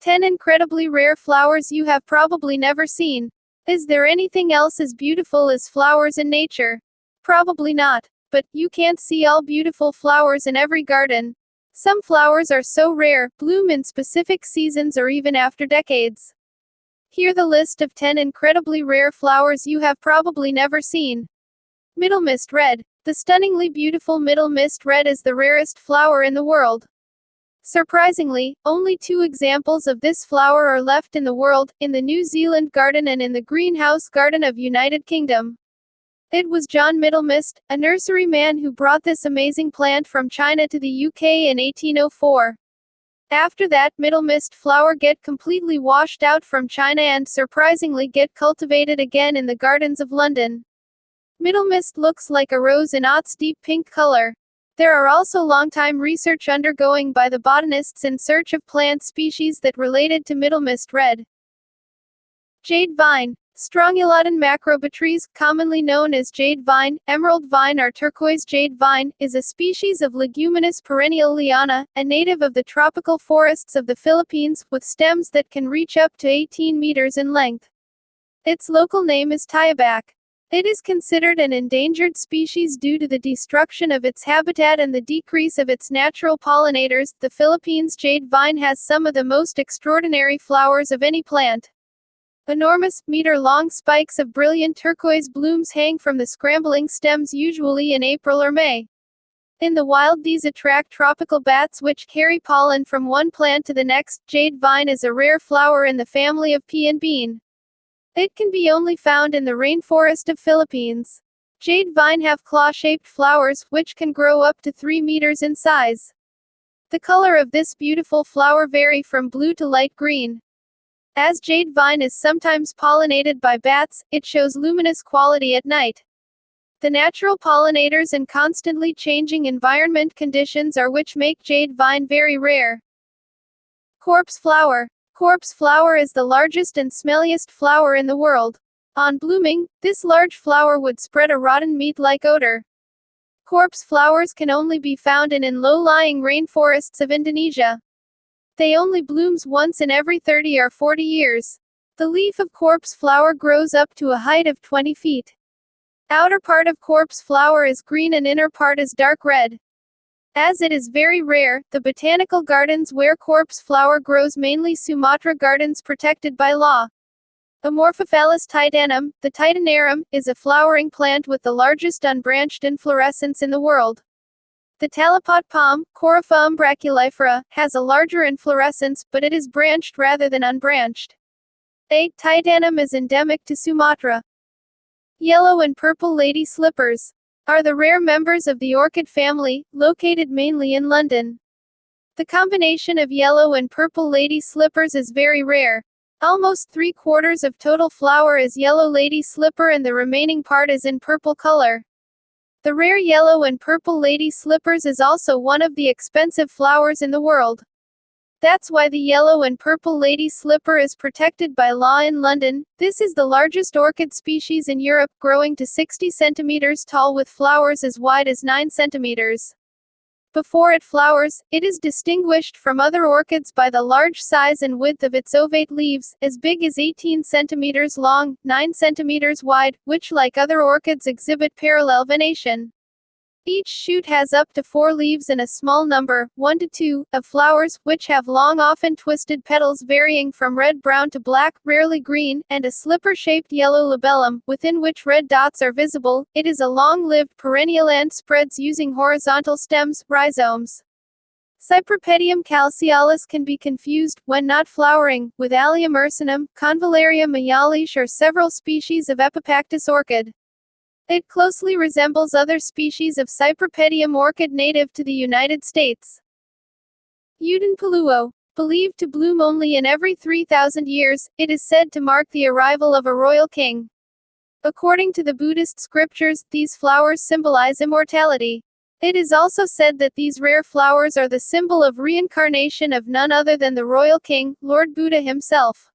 10 incredibly rare flowers you have probably never seen. Is there anything else as beautiful as flowers in nature? Probably not. But you can't see all beautiful flowers in every garden. Some flowers are so rare, bloom in specific seasons or even after decades. Here the list of 10 incredibly rare flowers you have probably never seen. Middle Mist Red. The stunningly beautiful Middle Mist Red is the rarest flower in the world. Surprisingly, only 2 examples of this flower are left in the world, in the New Zealand garden and in the greenhouse garden of United Kingdom. It was John Middlemist, a nurseryman who brought this amazing plant from China to the UK in 1804. After that, Middlemist flower get completely washed out from China and surprisingly get cultivated again in the gardens of London. Middlemist looks like a rose in its deep pink color. There are also long-time research undergoing by the botanists in search of plant species that related to Middlemist Red. Jade Vine. Strongylodon macrobatries, commonly known as jade vine, emerald vine or turquoise jade vine, is a species of leguminous perennial liana, a native of the tropical forests of the Philippines, with stems that can reach up to 18 meters in length. Its local name is tayabac. It is considered an endangered species due to the destruction of its habitat and the decrease of its natural pollinators. The Philippines jade vine has some of the most extraordinary flowers of any plant. Enormous, meter-long spikes of brilliant turquoise blooms hang from the scrambling stems usually in April or May. In the wild these attract tropical bats which carry pollen from one plant to the next. Jade vine is a rare flower in the family of pea and bean. It can be only found in the rainforest of Philippines. Jade vine have claw-shaped flowers, which can grow up to 3 meters in size. The color of this beautiful flower vary from blue to light green. As jade vine is sometimes pollinated by bats, it shows luminous quality at night. The natural pollinators and constantly changing environment conditions are which make jade vine very rare. Corpse flower. Corpse flower is the largest and smelliest flower in the world. On blooming, this large flower would spread a rotten meat-like odor. Corpse flowers can only be found in low-lying rainforests of Indonesia. They only blooms once in every 30 or 40 years. The leaf of corpse flower grows up to a height of 20 feet. Outer part of corpse flower is green and inner part is dark red. As it is very rare, the botanical gardens where corpse flower grows, mainly Sumatra gardens protected by law. Amorphophallus titanum, the titanarum, is a flowering plant with the largest unbranched inflorescence in the world. The talipot palm, Corypha umbraculifera, has a larger inflorescence, but it is branched rather than unbranched. A. Titanum is endemic to Sumatra. Yellow and purple lady slippers are the rare members of the orchid family, located mainly in London. The combination of yellow and purple lady slippers is very rare. Almost 3/4 of total flower is yellow lady slipper and the remaining part is in purple color. The rare yellow and purple lady slippers is also one of the expensive flowers in the world. That's why the yellow and purple lady slipper is protected by law in London. This is the largest orchid species in Europe, growing to 60 centimeters tall with flowers as wide as 9 centimeters. Before it flowers, it is distinguished from other orchids by the large size and width of its ovate leaves, as big as 18 centimeters long, 9 centimeters wide, which like other orchids exhibit parallel venation. Each shoot has up to 4 leaves and a small number, 1 to 2, of flowers, which have long often twisted petals varying from red-brown to black, rarely green, and a slipper-shaped yellow labellum, within which red dots are visible. It is a long-lived perennial and spreads using horizontal stems, rhizomes. Cypripedium calceolus can be confused, when not flowering, with Allium ursinum, Convallaria mayalische or several species of Epipactis orchid. It closely resembles other species of Cypripedium orchid native to the United States. Uden Paluo. Believed to bloom only in every 3,000 years, it is said to mark the arrival of a royal king. According to the Buddhist scriptures, these flowers symbolize immortality. It is also said that these rare flowers are the symbol of reincarnation of none other than the royal king, Lord Buddha himself.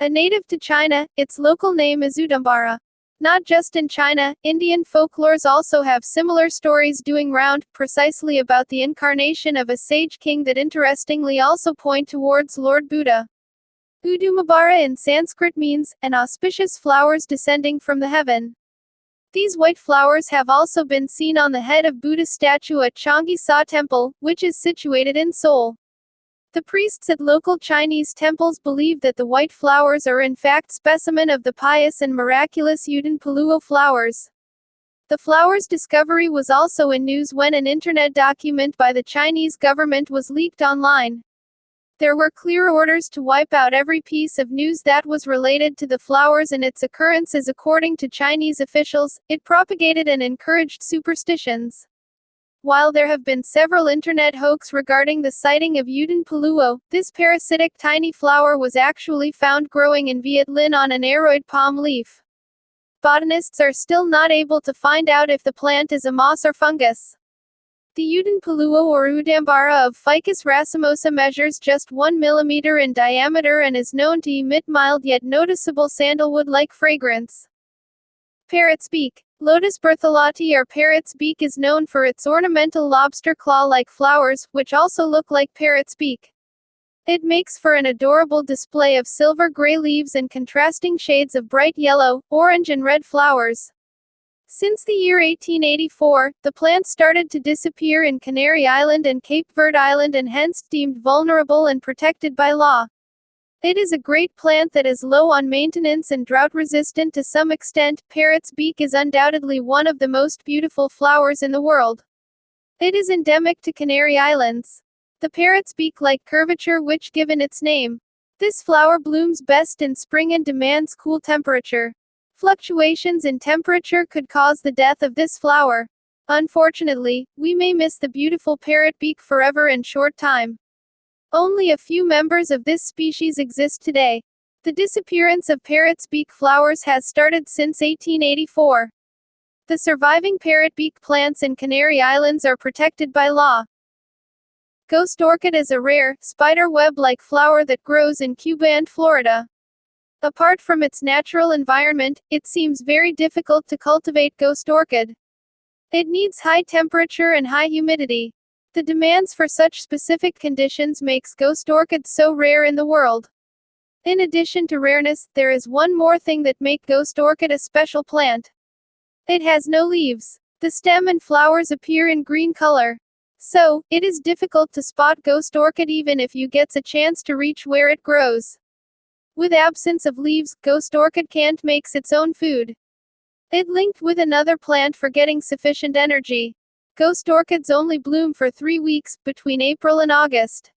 A native to China, its local name is Udambara. Not just in China, Indian folklores also have similar stories doing round, precisely about the incarnation of a sage king that interestingly also point towards Lord Buddha. Udumabara in Sanskrit means, an auspicious flowers descending from the heaven. These white flowers have also been seen on the head of Buddha's statue at Changi Sa Temple, which is situated in Seoul. The priests at local Chinese temples believe that the white flowers are in fact specimen of the pious and miraculous Yuden Paluo flowers. The flower's discovery was also in news when an internet document by the Chinese government was leaked online. There were clear orders to wipe out every piece of news that was related to the flowers and its occurrences. According to Chinese officials, it propagated and encouraged superstitions. While there have been several internet hoax regarding the sighting of Yuden Paluo, this parasitic tiny flower was actually found growing in Viet Linh on an aroid palm leaf. Botanists are still not able to find out if the plant is a moss or fungus. The Yuden Paluo or Udambara of Ficus racemosa measures just 1 mm in diameter and is known to emit mild yet noticeable sandalwood-like fragrance. Parrot's Beak. Lotus bertholati or parrot's beak is known for its ornamental lobster claw-like flowers, which also look like parrot's beak. It makes for an adorable display of silver-gray leaves and contrasting shades of bright yellow, orange and red flowers. Since the year 1884, the plant started to disappear in Canary Island and Cape Verde Island and hence deemed vulnerable and protected by law. It is a great plant that is low on maintenance and drought-resistant to some extent. Parrot's beak is undoubtedly one of the most beautiful flowers in the world. It is endemic to Canary Islands. The parrot's beak-like curvature which given its name. This flower blooms best in spring and demands cool temperature. Fluctuations in temperature could cause the death of this flower. Unfortunately, we may miss the beautiful parrot beak forever in short time. Only a few members of this species exist today. The disappearance of parrot's beak flowers has started since 1884. The surviving parrot beak plants in Canary Islands are protected by law. Ghost orchid is a rare, spider web-like flower that grows in Cuba and Florida. Apart from its natural environment, it seems very difficult to cultivate ghost orchid. It needs high temperature and high humidity. The demands for such specific conditions makes ghost orchids so rare in the world. In addition to rareness, there is one more thing that make ghost orchid a special plant. It has no leaves. The stem and flowers appear in green color. So, it is difficult to spot ghost orchid even if you gets a chance to reach where it grows. With absence of leaves, ghost orchid can't makes its own food. It linked with another plant for getting sufficient energy. Ghost orchids only bloom for 3 weeks, between April and August.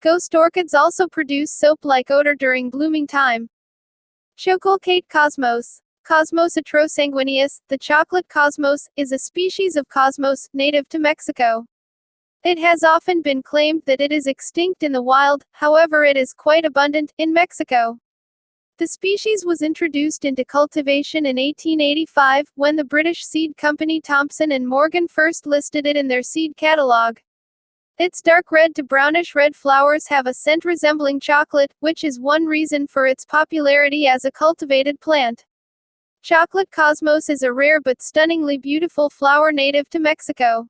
Ghost orchids also produce soap-like odor during blooming time. Chocolate cosmos. Cosmos atrosanguineus, the chocolate cosmos, is a species of cosmos, native to Mexico. It has often been claimed that it is extinct in the wild, however it is quite abundant, in Mexico. The species was introduced into cultivation in 1885, when the British seed company Thomson and Morgan first listed it in their seed catalogue. Its dark red to brownish red flowers have a scent resembling chocolate, which is one reason for its popularity as a cultivated plant. Chocolate cosmos is a rare but stunningly beautiful flower native to Mexico.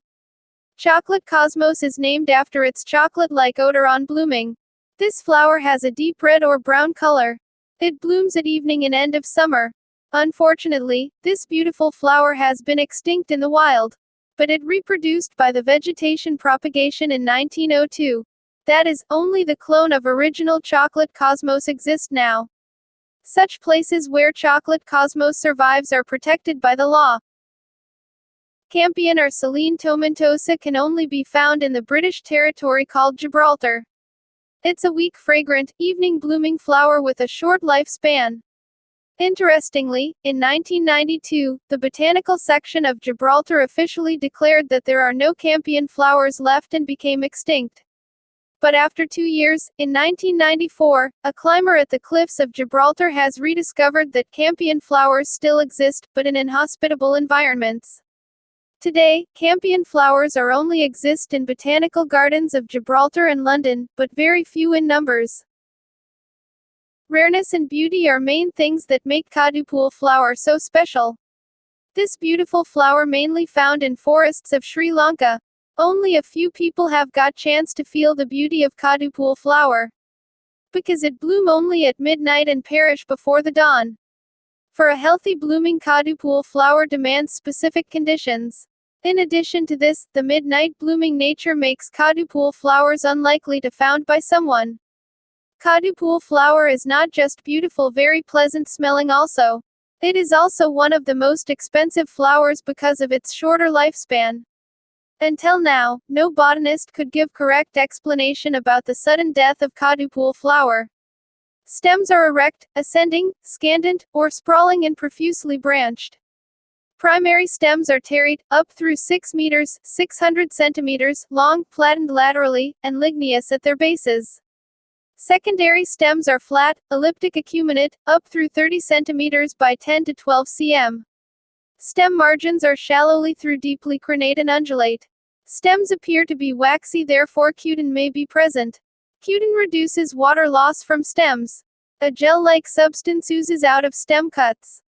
Chocolate cosmos is named after its chocolate-like odor on blooming. This flower has a deep red or brown color. It blooms at evening and end of summer. Unfortunately, this beautiful flower has been extinct in the wild. But it reproduced by the vegetation propagation in 1902. That is, only the clone of original chocolate cosmos exist now. Such places where chocolate cosmos survives are protected by the law. Campion or Silene tomentosa can only be found in the British territory called Gibraltar. It's a weak fragrant, evening blooming flower with a short lifespan. Interestingly, in 1992, the botanical section of Gibraltar officially declared that there are no campion flowers left and became extinct. But after 2 years, in 1994, a climber at the cliffs of Gibraltar has rediscovered that campion flowers still exist, but in inhospitable environments. Today, campion flowers are only exist in botanical gardens of Gibraltar and London, but very few in numbers. Rareness and beauty are main things that make Kadupul flower so special. This beautiful flower mainly found in forests of Sri Lanka. Only a few people have got chance to feel the beauty of Kadupul flower. Because it bloom only at midnight and perish before the dawn. For a healthy blooming Kadupul flower demands specific conditions. In addition to this, the midnight blooming nature makes Kadupul flowers unlikely to found by someone. Kadupul flower is not just beautiful, very pleasant smelling also. It is also one of the most expensive flowers because of its shorter lifespan. Until now, no botanist could give correct explanation about the sudden death of Kadupul flower. Stems are erect, ascending, scandent, or sprawling and profusely branched. Primary stems are terete, up through 6 meters, 600 centimeters, long, flattened laterally, and ligneous at their bases. Secondary stems are flat, elliptic acuminate, up through 30 centimeters by 10 to 12 cm. Stem margins are shallowly through deeply crenate and undulate. Stems appear to be waxy, therefore cutin may be present. Cutin reduces water loss from stems. A gel-like substance oozes out of stem cuts.